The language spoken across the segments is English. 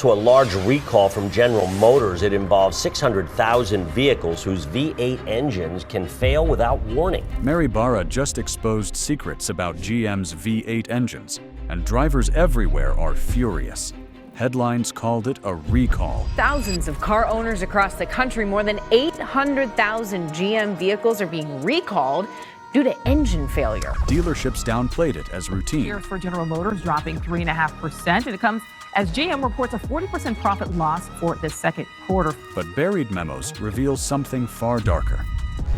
To a large recall from General Motors. It involves 600,000 vehicles whose V8 engines can fail without warning. Mary Barra just exposed secrets about GM's V8 engines, and drivers everywhere are furious. Headlines called it a recall. Thousands of car owners across the country, more than 800,000 GM vehicles are being recalled due to engine failure. Dealerships downplayed it as routine. Shares for General Motors dropping 3.5%, and it comes as GM reports a 40% profit loss for the second quarter. But buried memos reveal something far darker.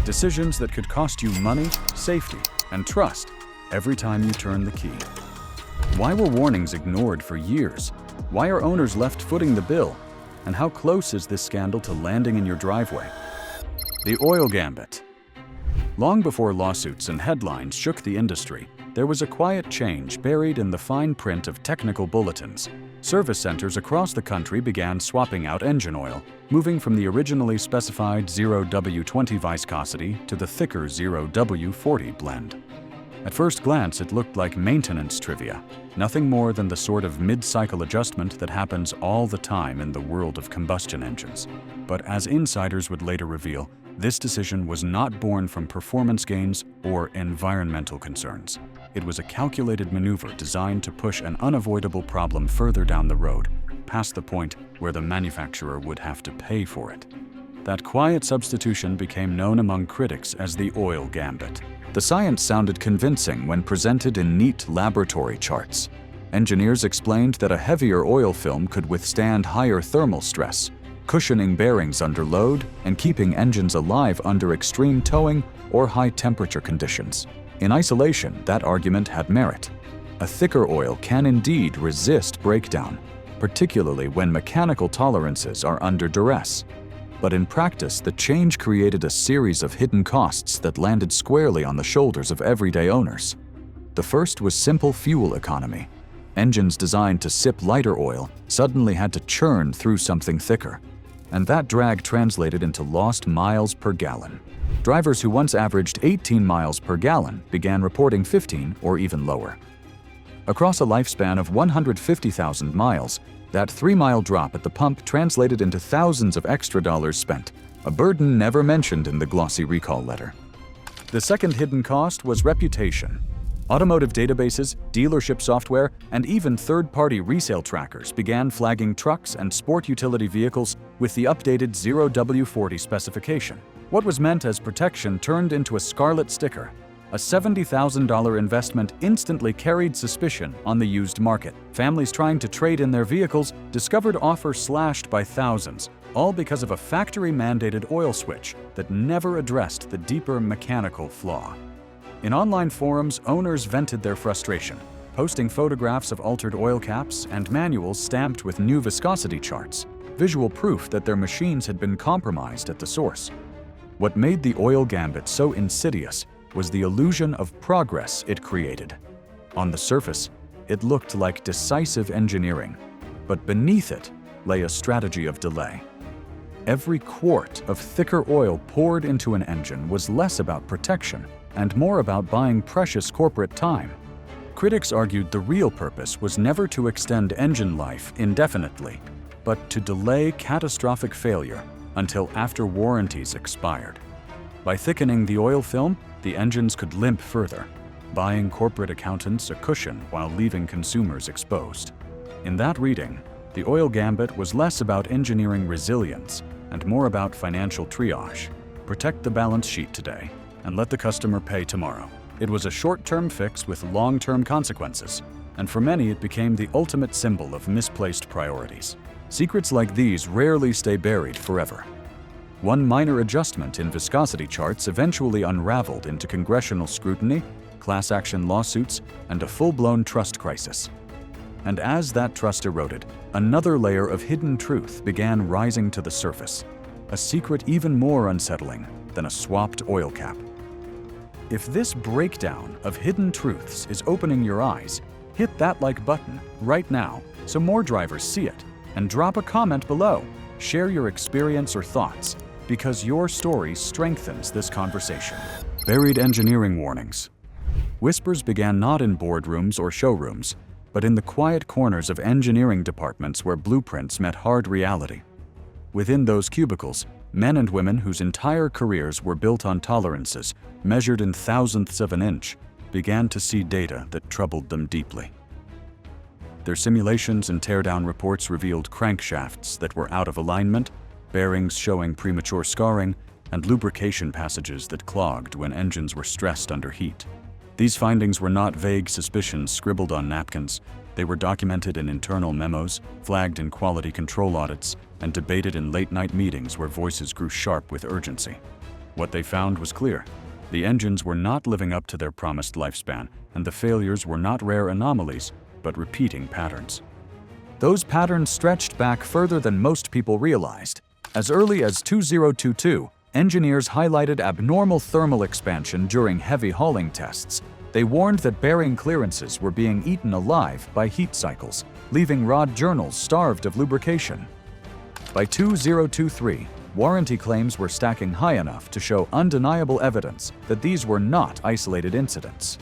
Decisions that could cost you money, safety, and trust every time you turn the key. Why were warnings ignored for years? Why are owners left footing the bill? And how close is this scandal to landing in your driveway? The oil gambit. Long before lawsuits and headlines shook the industry, there was a quiet change buried in the fine print of technical bulletins. Service centers across the country began swapping out engine oil, moving from the originally specified 0W20 viscosity to the thicker 0W40 blend. At first glance, it looked like maintenance trivia, nothing more than the sort of mid-cycle adjustment that happens all the time in the world of combustion engines. But as insiders would later reveal, this decision was not born from performance gains or environmental concerns. It was a calculated maneuver designed to push an unavoidable problem further down the road, past the point where the manufacturer would have to pay for it. That quiet substitution became known among critics as the oil gambit. The science sounded convincing when presented in neat laboratory charts. Engineers explained that a heavier oil film could withstand higher thermal stress, cushioning bearings under load and keeping engines alive under extreme towing or high-temperature conditions. In isolation, that argument had merit. A thicker oil can indeed resist breakdown, particularly when mechanical tolerances are under duress. But in practice, the change created a series of hidden costs that landed squarely on the shoulders of everyday owners. The first was simple fuel economy. Engines designed to sip lighter oil suddenly had to churn through something thicker, and that drag translated into lost miles per gallon. Drivers who once averaged 18 miles per gallon began reporting 15 or even lower. Across a lifespan of 150,000 miles, that 3-mile drop at the pump translated into thousands of extra dollars spent, a burden never mentioned in the glossy recall letter. The second hidden cost was reputation. Automotive databases, dealership software, and even third-party resale trackers began flagging trucks and sport utility vehicles with the updated 0W40 specification. What was meant as protection turned into a scarlet sticker. A $70,000 investment instantly carried suspicion on the used market. Families trying to trade in their vehicles discovered offers slashed by thousands, all because of a factory-mandated oil switch that never addressed the deeper mechanical flaw. In online forums, owners vented their frustration, posting photographs of altered oil caps and manuals stamped with new viscosity charts, visual proof that their machines had been compromised at the source. What made the oil gambit so insidious was the illusion of progress it created. On the surface, it looked like decisive engineering, but beneath it lay a strategy of delay. Every quart of thicker oil poured into an engine was less about protection and more about buying precious corporate time. Critics argued the real purpose was never to extend engine life indefinitely, but to delay catastrophic failure until after warranties expired. By thickening the oil film, the engines could limp further, buying corporate accountants a cushion while leaving consumers exposed. In that reading, the oil gambit was less about engineering resilience and more about financial triage. Protect the balance sheet today and let the customer pay tomorrow. It was a short-term fix with long-term consequences, and for many it became the ultimate symbol of misplaced priorities. Secrets like these rarely stay buried forever. One minor adjustment in viscosity charts eventually unraveled into congressional scrutiny, class action lawsuits, and a full-blown trust crisis. And as that trust eroded, another layer of hidden truth began rising to the surface, a secret even more unsettling than a swapped oil cap. If this breakdown of hidden truths is opening your eyes, hit that like button right now so more drivers see it, and drop a comment below. Share your experience or thoughts, because your story strengthens this conversation. Buried engineering warnings. Whispers began not in boardrooms or showrooms, but in the quiet corners of engineering departments where blueprints met hard reality. Within those cubicles, men and women whose entire careers were built on tolerances, measured in thousandths of an inch, began to see data that troubled them deeply. Their simulations and teardown reports revealed crankshafts that were out of alignment, bearings showing premature scarring, and lubrication passages that clogged when engines were stressed under heat. These findings were not vague suspicions scribbled on napkins. They were documented in internal memos, flagged in quality control audits, and debated in late-night meetings where voices grew sharp with urgency. What they found was clear. The engines were not living up to their promised lifespan, and the failures were not rare anomalies, but repeating patterns. Those patterns stretched back further than most people realized. As early as 2022, engineers highlighted abnormal thermal expansion during heavy hauling tests. They warned that bearing clearances were being eaten alive by heat cycles, leaving rod journals starved of lubrication. By 2023, warranty claims were stacking high enough to show undeniable evidence that these were not isolated incidents.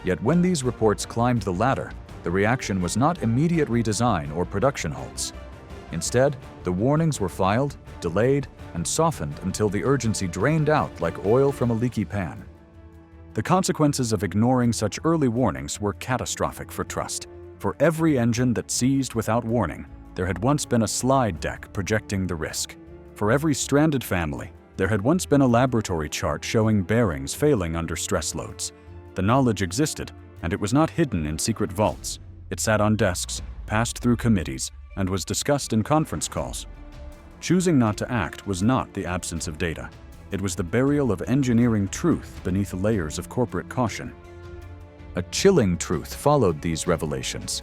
Yet when these reports climbed the ladder, the reaction was not immediate redesign or production halts. Instead, the warnings were filed, delayed, and softened until the urgency drained out like oil from a leaky pan. The consequences of ignoring such early warnings were catastrophic for trust. For every engine that seized without warning, there had once been a slide deck projecting the risk. For every stranded family, there had once been a laboratory chart showing bearings failing under stress loads. The knowledge existed, and it was not hidden in secret vaults. It sat on desks, passed through committees, and was discussed in conference calls. Choosing not to act was not the absence of data. It was the burial of engineering truth beneath layers of corporate caution. A chilling truth followed these revelations.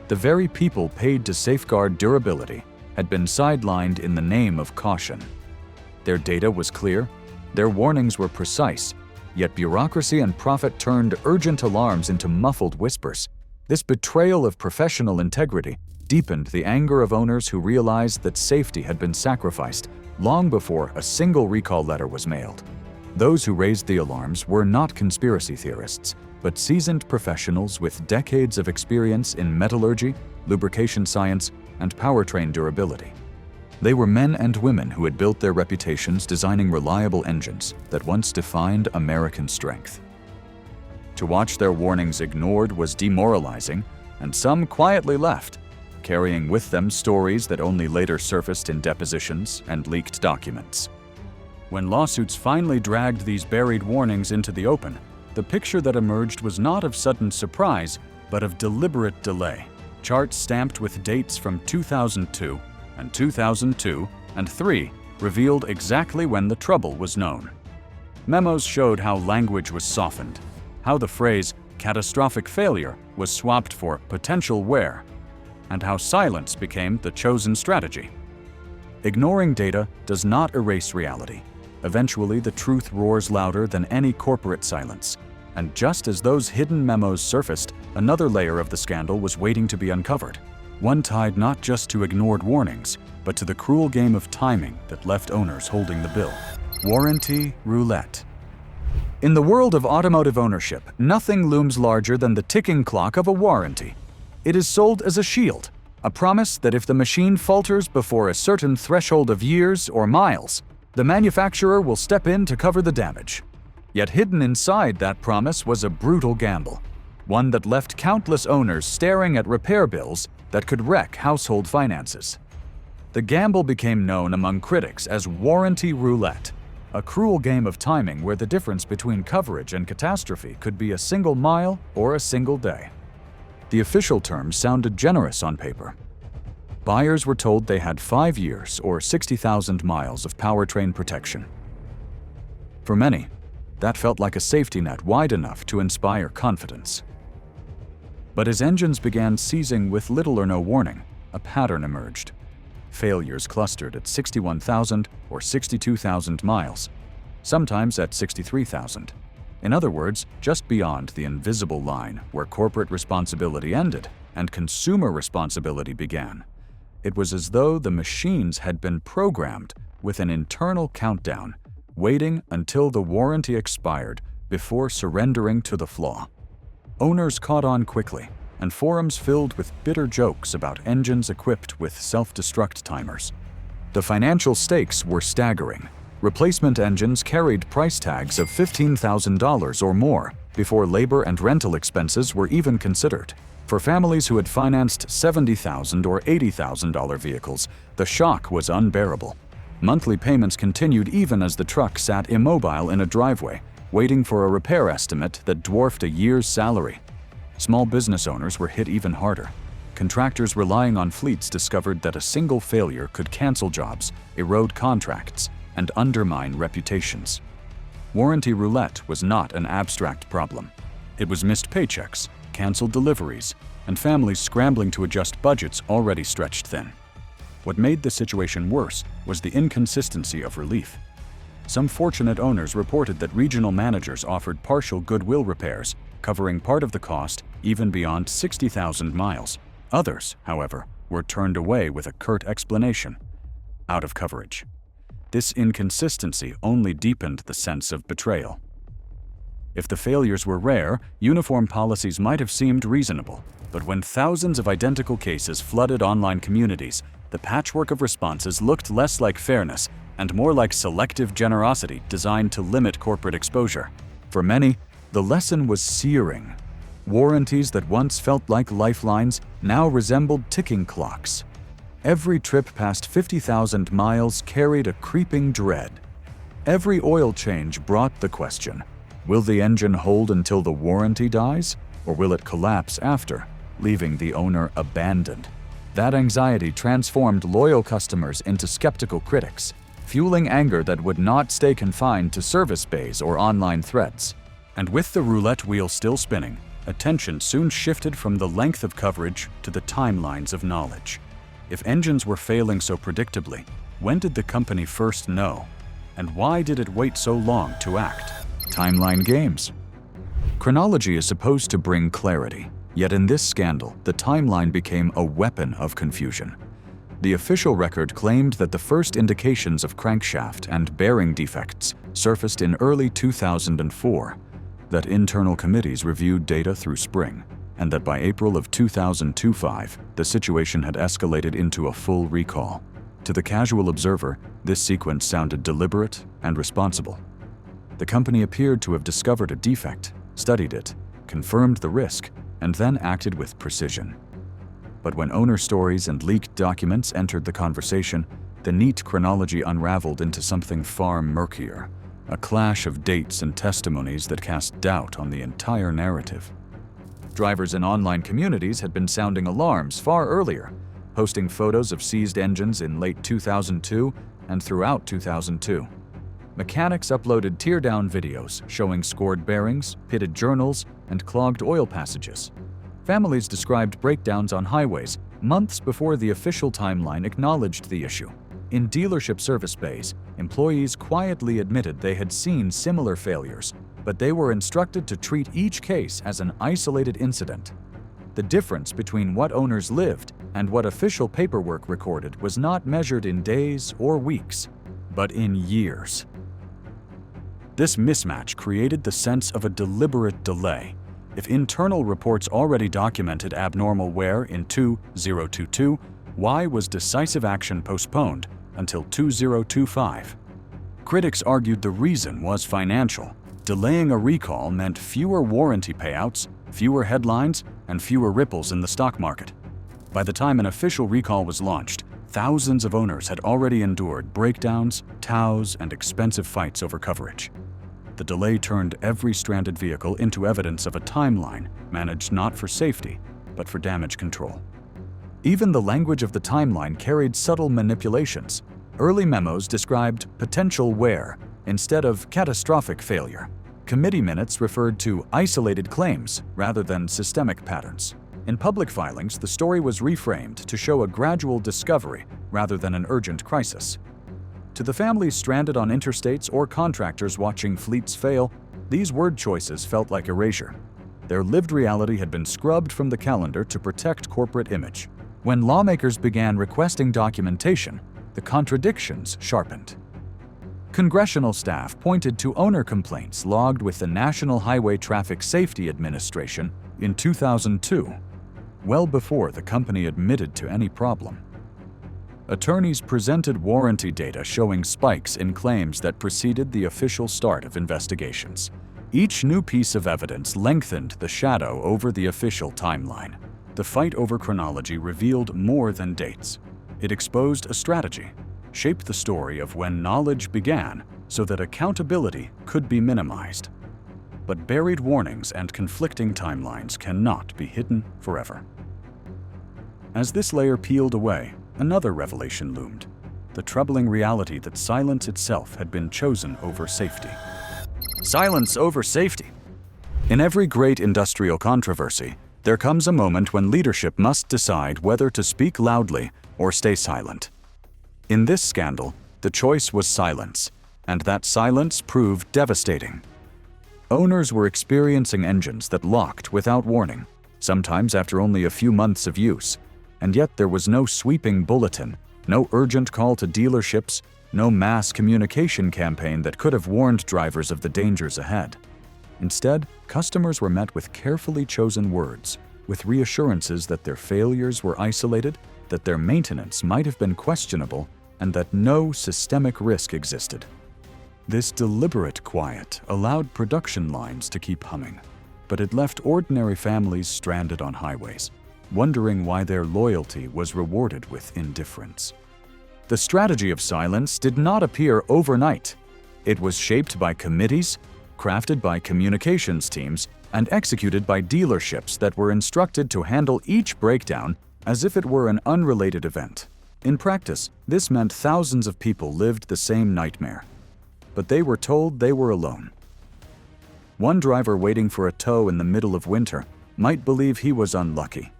The very people paid to safeguard durability had been sidelined in the name of caution. Their data was clear, their warnings were precise, yet bureaucracy and profit turned urgent alarms into muffled whispers. This betrayal of professional integrity deepened the anger of owners who realized that safety had been sacrificed long before a single recall letter was mailed. Those who raised the alarms were not conspiracy theorists, but seasoned professionals with decades of experience in metallurgy, lubrication science, and powertrain durability. They were men and women who had built their reputations designing reliable engines that once defined American strength. To watch their warnings ignored was demoralizing, and some quietly left, carrying with them stories that only later surfaced in depositions and leaked documents. When lawsuits finally dragged these buried warnings into the open, the picture that emerged was not of sudden surprise, but of deliberate delay. Charts stamped with dates from 2002 and 2002 and 3 revealed exactly when the trouble was known. Memos showed how language was softened, how the phrase catastrophic failure was swapped for potential wear, and how silence became the chosen strategy. Ignoring data does not erase reality. Eventually, the truth roars louder than any corporate silence. And just as those hidden memos surfaced, another layer of the scandal was waiting to be uncovered. One tied not just to ignored warnings, but to the cruel game of timing that left owners holding the bill. Warranty roulette. In the world of automotive ownership, nothing looms larger than the ticking clock of a warranty. It is sold as a shield, a promise that if the machine falters before a certain threshold of years or miles, the manufacturer will step in to cover the damage. Yet hidden inside that promise was a brutal gamble, one that left countless owners staring at repair bills that could wreck household finances. The gamble became known among critics as warranty roulette, a cruel game of timing where the difference between coverage and catastrophe could be a single mile or a single day. The official terms sounded generous on paper. Buyers were told they had 5 years or 60,000 miles of powertrain protection. For many, that felt like a safety net wide enough to inspire confidence. But as engines began seizing with little or no warning, a pattern emerged. Failures clustered at 61,000 or 62,000 miles, sometimes at 63,000. In other words, just beyond the invisible line where corporate responsibility ended and consumer responsibility began. It was as though the machines had been programmed with an internal countdown, waiting until the warranty expired before surrendering to the flaw. Owners caught on quickly. and forums filled with bitter jokes about engines equipped with self-destruct timers. The financial stakes were staggering. Replacement engines carried price tags of $15,000 or more before labor and rental expenses were even considered. For families who had financed $70,000 or $80,000 vehicles, the shock was unbearable. Monthly payments continued even as the truck sat immobile in a driveway, waiting for a repair estimate that dwarfed a year's salary. Small business owners were hit even harder. Contractors relying on fleets discovered that a single failure could cancel jobs, erode contracts, and undermine reputations. Warranty roulette was not an abstract problem. It was missed paychecks, canceled deliveries, and families scrambling to adjust budgets already stretched thin. What made the situation worse was the inconsistency of relief. Some fortunate owners reported that regional managers offered partial goodwill repairs, covering part of the cost even beyond 60,000 miles. Others, however, were turned away with a curt explanation: out of coverage. This inconsistency only deepened the sense of betrayal. If the failures were rare, uniform policies might have seemed reasonable, but when thousands of identical cases flooded online communities, the patchwork of responses looked less like fairness and more like selective generosity designed to limit corporate exposure. For many, the lesson was searing. Warranties that once felt like lifelines now resembled ticking clocks. Every trip past 50,000 miles carried a creeping dread. Every oil change brought the question: will the engine hold until the warranty dies, or will it collapse after, leaving the owner abandoned? That anxiety transformed loyal customers into skeptical critics, fueling anger that would not stay confined to service bays or online threads. And with the roulette wheel still spinning, attention soon shifted from the length of coverage to the timelines of knowledge. If engines were failing so predictably, when did the company first know? And why did it wait so long to act? Timeline games. Chronology is supposed to bring clarity, yet in this scandal, the timeline became a weapon of confusion. The official record claimed that the first indications of crankshaft and bearing defects surfaced in early 2004, that internal committees reviewed data through spring, and that by April of 2025, the situation had escalated into a full recall. To the casual observer, this sequence sounded deliberate and responsible. The company appeared to have discovered a defect, studied it, confirmed the risk, and then acted with precision. But when owner stories and leaked documents entered the conversation, the neat chronology unraveled into something far murkier, a clash of dates and testimonies that cast doubt on the entire narrative. Drivers in online communities had been sounding alarms far earlier, posting photos of seized engines in late 2002 and throughout 2002. Mechanics uploaded teardown videos showing scored bearings, pitted journals, and clogged oil passages. Families described breakdowns on highways months before the official timeline acknowledged the issue. In dealership service bays, employees quietly admitted they had seen similar failures, but they were instructed to treat each case as an isolated incident. The difference between what owners lived and what official paperwork recorded was not measured in days or weeks, but in years. This mismatch created the sense of a deliberate delay. If internal reports already documented abnormal wear in 2022, why was decisive action postponed until 2025? Critics argued the reason was financial. Delaying a recall meant fewer warranty payouts, fewer headlines, and fewer ripples in the stock market. By the time an official recall was launched, thousands of owners had already endured breakdowns, tows, and expensive fights over coverage. The delay turned every stranded vehicle into evidence of a timeline managed not for safety, but for damage control. Even the language of the timeline carried subtle manipulations. Early memos described potential wear instead of catastrophic failure. Committee minutes referred to isolated claims rather than systemic patterns. In public filings, the story was reframed to show a gradual discovery rather than an urgent crisis. To the families stranded on interstates or contractors watching fleets fail, these word choices felt like erasure. Their lived reality had been scrubbed from the calendar to protect corporate image. When lawmakers began requesting documentation, the contradictions sharpened. Congressional staff pointed to owner complaints logged with the National Highway Traffic Safety Administration in 2002. well before the company admitted to any problem. Attorneys presented warranty data showing spikes in claims that preceded the official start of investigations. Each new piece of evidence lengthened the shadow over the official timeline. The fight over chronology revealed more than dates. It exposed a strategy, shaped the story of when knowledge began so that accountability could be minimized. But buried warnings and conflicting timelines cannot be hidden forever. As this layer peeled away, another revelation loomed: the troubling reality that silence itself had been chosen over safety. Silence over safety. In every great industrial controversy, there comes a moment when leadership must decide whether to speak loudly or stay silent. In this scandal, the choice was silence, and that silence proved devastating. Owners were experiencing engines that locked without warning, sometimes after only a few months of use, and yet there was no sweeping bulletin, no urgent call to dealerships, no mass communication campaign that could have warned drivers of the dangers ahead. Instead, customers were met with carefully chosen words, with reassurances that their failures were isolated, that their maintenance might have been questionable, and that no systemic risk existed. This deliberate quiet allowed production lines to keep humming, but it left ordinary families stranded on highways, wondering why their loyalty was rewarded with indifference. The strategy of silence did not appear overnight. It was shaped by committees, crafted by communications teams, and executed by dealerships that were instructed to handle each breakdown as if it were an unrelated event. In practice, this meant thousands of people lived the same nightmare, but they were told they were alone. One driver waiting for a tow in the middle of winter might believe he was unlucky.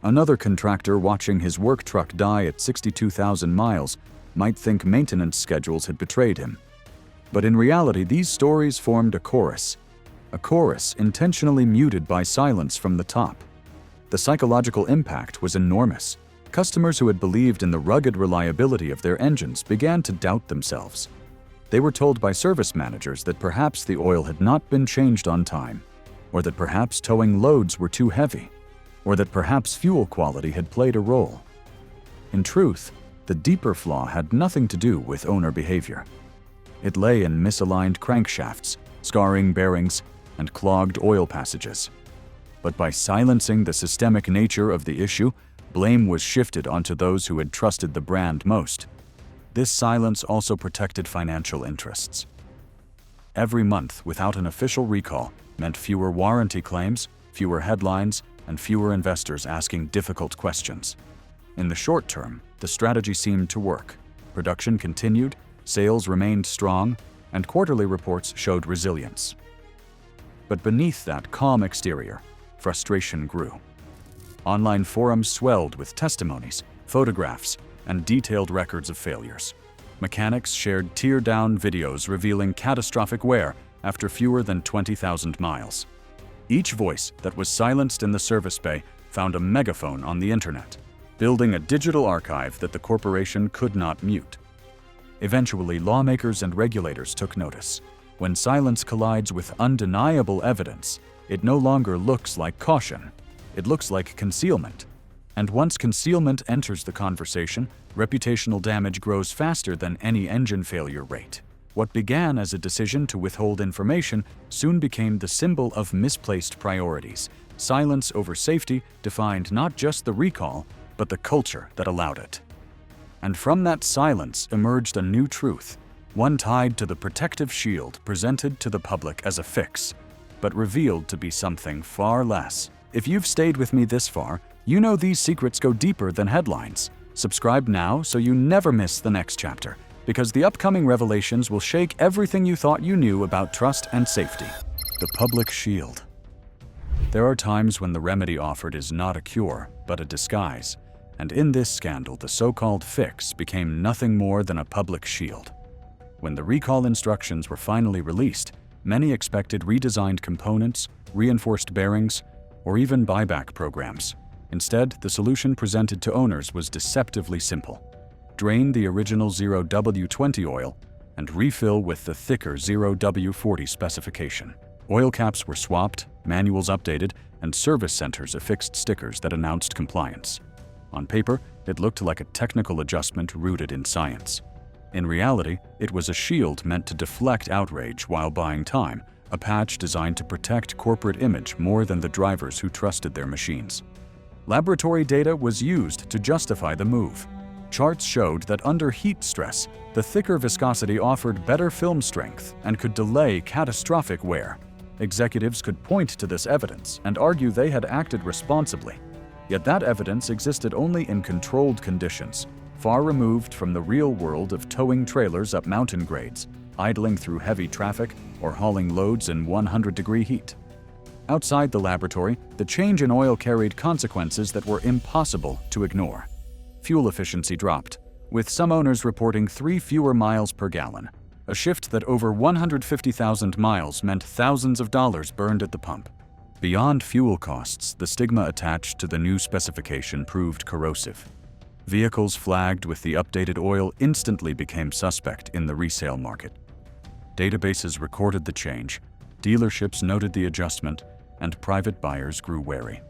Another contractor watching his work truck die at 62,000 miles might think maintenance schedules had betrayed him. But in reality, these stories formed a chorus intentionally muted by silence from the top. The psychological impact was enormous. Customers who had believed in the rugged reliability of their engines began to doubt themselves. They were told by service managers that perhaps the oil had not been changed on time, or that perhaps towing loads were too heavy, or that perhaps fuel quality had played a role. In truth, the deeper flaw had nothing to do with owner behavior. It lay in misaligned crankshafts, scarring bearings, and clogged oil passages. But by silencing the systemic nature of the issue, blame was shifted onto those who had trusted the brand most. This silence also protected financial interests. Every month without an official recall meant fewer warranty claims, fewer headlines, and fewer investors asking difficult questions. In the short term, the strategy seemed to work. Production continued, sales remained strong, and quarterly reports showed resilience. But beneath that calm exterior, frustration grew. Online forums swelled with testimonies, photographs, and detailed records of failures. Mechanics shared tear-down videos revealing catastrophic wear after fewer than 20,000 miles. Each voice that was silenced in the service bay found a megaphone on the internet, building a digital archive that the corporation could not mute. Eventually, lawmakers and regulators took notice. When silence collides with undeniable evidence, it no longer looks like caution. It looks like concealment. And once concealment enters the conversation, reputational damage grows faster than any engine failure rate. What began as a decision to withhold information soon became the symbol of misplaced priorities. Silence over safety defined not just the recall, but the culture that allowed it. And from that silence emerged a new truth, one tied to the protective shield presented to the public as a fix, but revealed to be something far less. If you've stayed with me this far, you know these secrets go deeper than headlines. Subscribe now so you never miss the next chapter, because the upcoming revelations will shake everything you thought you knew about trust and safety. The public shield. There are times when the remedy offered is not a cure, but a disguise. And in this scandal, the so-called fix became nothing more than a public shield. When the recall instructions were finally released, many expected redesigned components, reinforced bearings, or even buyback programs. Instead, the solution presented to owners was deceptively simple. Drain the original 0W20 oil and refill with the thicker 0W40 specification. Oil caps were swapped, Manuals updated, and service centers affixed stickers that announced compliance. On paper, it looked like a technical adjustment rooted in science. In reality, it was a shield meant to deflect outrage while buying time, a patch designed to protect corporate image more than the drivers who trusted their machines. Laboratory data was used to justify the move. Charts showed that under heat stress, the thicker viscosity offered better film strength and could delay catastrophic wear. Executives could point to this evidence and argue they had acted responsibly. Yet that evidence existed only in controlled conditions, far removed from the real world of towing trailers up mountain grades, idling through heavy traffic, or hauling loads in 100-degree heat. Outside the laboratory, the change in oil carried consequences that were impossible to ignore. Fuel efficiency dropped, with some owners reporting 3 fewer miles per gallon, a shift that over 150,000 miles meant thousands of dollars burned at the pump. Beyond fuel costs, the stigma attached to the new specification proved corrosive. Vehicles flagged with the updated oil instantly became suspect in the resale market. Databases recorded the change, dealerships noted the adjustment, and private buyers grew wary.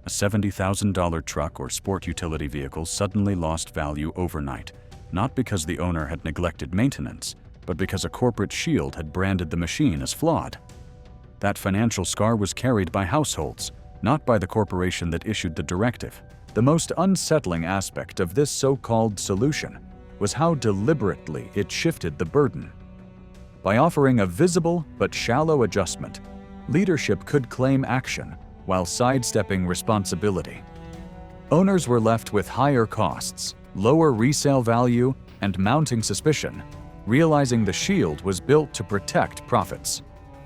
A $70,000 truck or sport utility vehicle suddenly lost value overnight, not because the owner had neglected maintenance, but because a corporate shield had branded the machine as flawed. That financial scar was carried by households, not by the corporation that issued the directive. The most unsettling aspect of this so-called solution was how deliberately it shifted the burden. By offering a visible but shallow adjustment, leadership could claim action while sidestepping responsibility. Owners were left with higher costs, lower resale value, and mounting suspicion, realizing the shield was built to protect profits,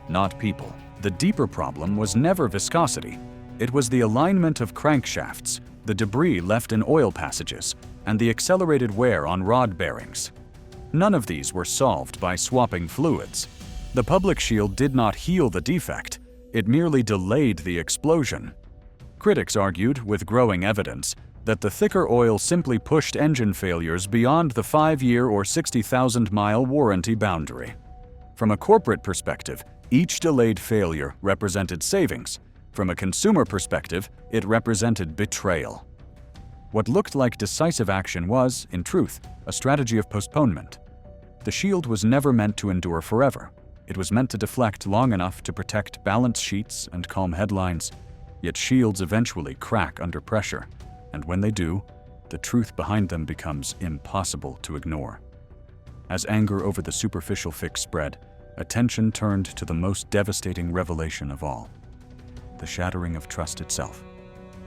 not people. The deeper problem was never viscosity. It was the alignment of crankshafts, the debris left in oil passages, and the accelerated wear on rod bearings. None of these were solved by swapping fluids. The public shield did not heal the defect, it merely delayed the explosion. Critics argued, with growing evidence, that the thicker oil simply pushed engine failures beyond the 5-year or 60,000-mile warranty boundary. From a corporate perspective, each delayed failure represented savings. From a consumer perspective, it represented betrayal. What looked like decisive action was, in truth, a strategy of postponement. The shield was never meant to endure forever. It was meant to deflect long enough to protect balance sheets and calm headlines. Yet shields eventually crack under pressure, and when they do, the truth behind them becomes impossible to ignore. As anger over the superficial fix spread, attention turned to the most devastating revelation of all: the shattering of trust itself,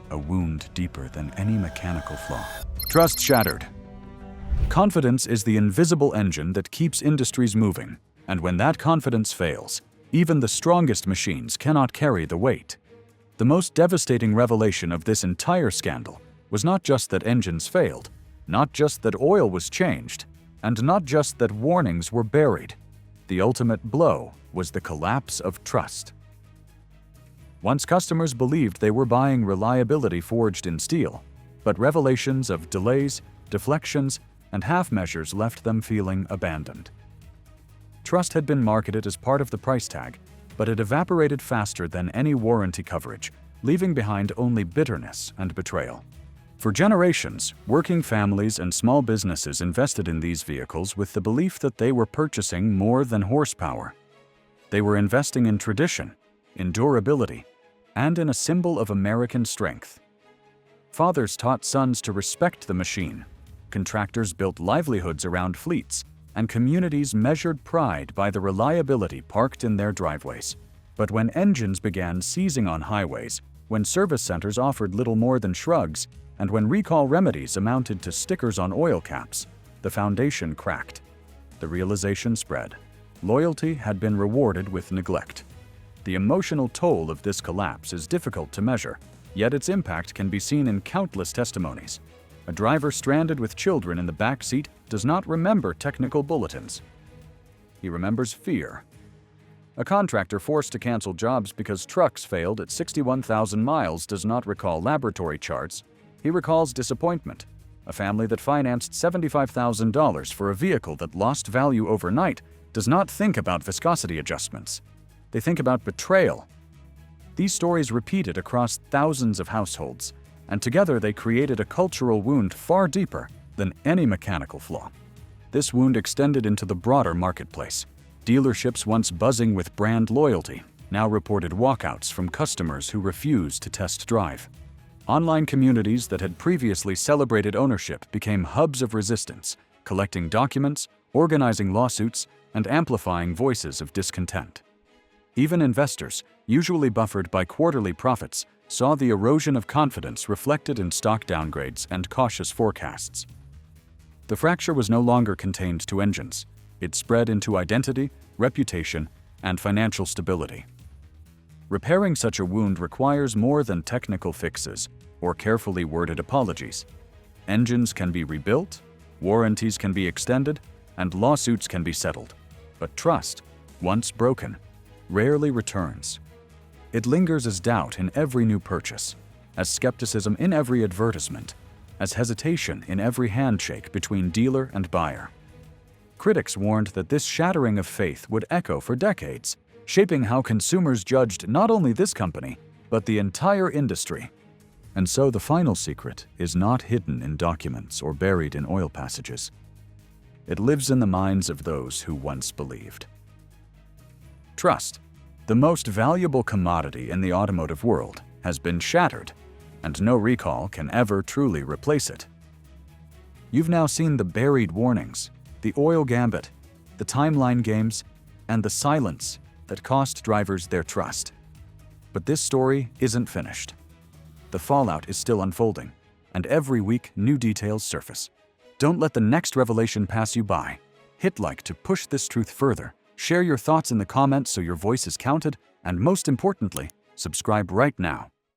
a wound deeper than any mechanical flaw. Trust shattered. Confidence is the invisible engine that keeps industries moving, and when that confidence fails, even the strongest machines cannot carry the weight. The most devastating revelation of this entire scandal was not just that engines failed, not just that oil was changed, and not just that warnings were buried. The ultimate blow was the collapse of trust. Once customers believed they were buying reliability forged in steel, but revelations of delays, deflections, and half-measures left them feeling abandoned. Trust had been marketed as part of the price tag, but it evaporated faster than any warranty coverage, leaving behind only bitterness and betrayal. For generations, working families and small businesses invested in these vehicles with the belief that they were purchasing more than horsepower. They were investing in tradition, in durability, and in a symbol of American strength. Fathers taught sons to respect the machine. Contractors built livelihoods around fleets, and communities measured pride by the reliability parked in their driveways. But when engines began seizing on highways, when service centers offered little more than shrugs, and when recall remedies amounted to stickers on oil caps, the foundation cracked. The realization spread. Loyalty had been rewarded with neglect. The emotional toll of this collapse is difficult to measure, yet its impact can be seen in countless testimonies. A driver stranded with children in the back seat does not remember technical bulletins. He remembers fear. A contractor forced to cancel jobs because trucks failed at 61,000 miles does not recall laboratory charts. He recalls disappointment. A family that financed $75,000 for a vehicle that lost value overnight does not think about viscosity adjustments. They think about betrayal. These stories repeated across thousands of households, and together they created a cultural wound far deeper than any mechanical flaw. This wound extended into the broader marketplace. Dealerships once buzzing with brand loyalty now reported walkouts from customers who refused to test drive. Online communities that had previously celebrated ownership became hubs of resistance, collecting documents, organizing lawsuits, and amplifying voices of discontent. Even investors, usually buffered by quarterly profits, saw the erosion of confidence reflected in stock downgrades and cautious forecasts. The fracture was no longer contained to engines. It spread into identity, reputation, and financial stability. Repairing such a wound requires more than technical fixes or carefully worded apologies. Engines can be rebuilt, warranties can be extended, and lawsuits can be settled. But trust, once broken, rarely returns. It lingers as doubt in every new purchase, as skepticism in every advertisement, as hesitation in every handshake between dealer and buyer. Critics warned that this shattering of faith would echo for decades, shaping how consumers judged not only this company, but the entire industry. And so the final secret is not hidden in documents or buried in oil passages. It lives in the minds of those who once believed. Trust, the most valuable commodity in the automotive world, has been shattered, and no recall can ever truly replace it. You've now seen the buried warnings, the oil gambit, the timeline games, and the silence that cost drivers their trust. But this story isn't finished. The fallout is still unfolding, and every week new details surface. Don't let the next revelation pass you by. Hit like to push this truth further. Share your thoughts in the comments so your voice is counted, and most importantly, subscribe right now.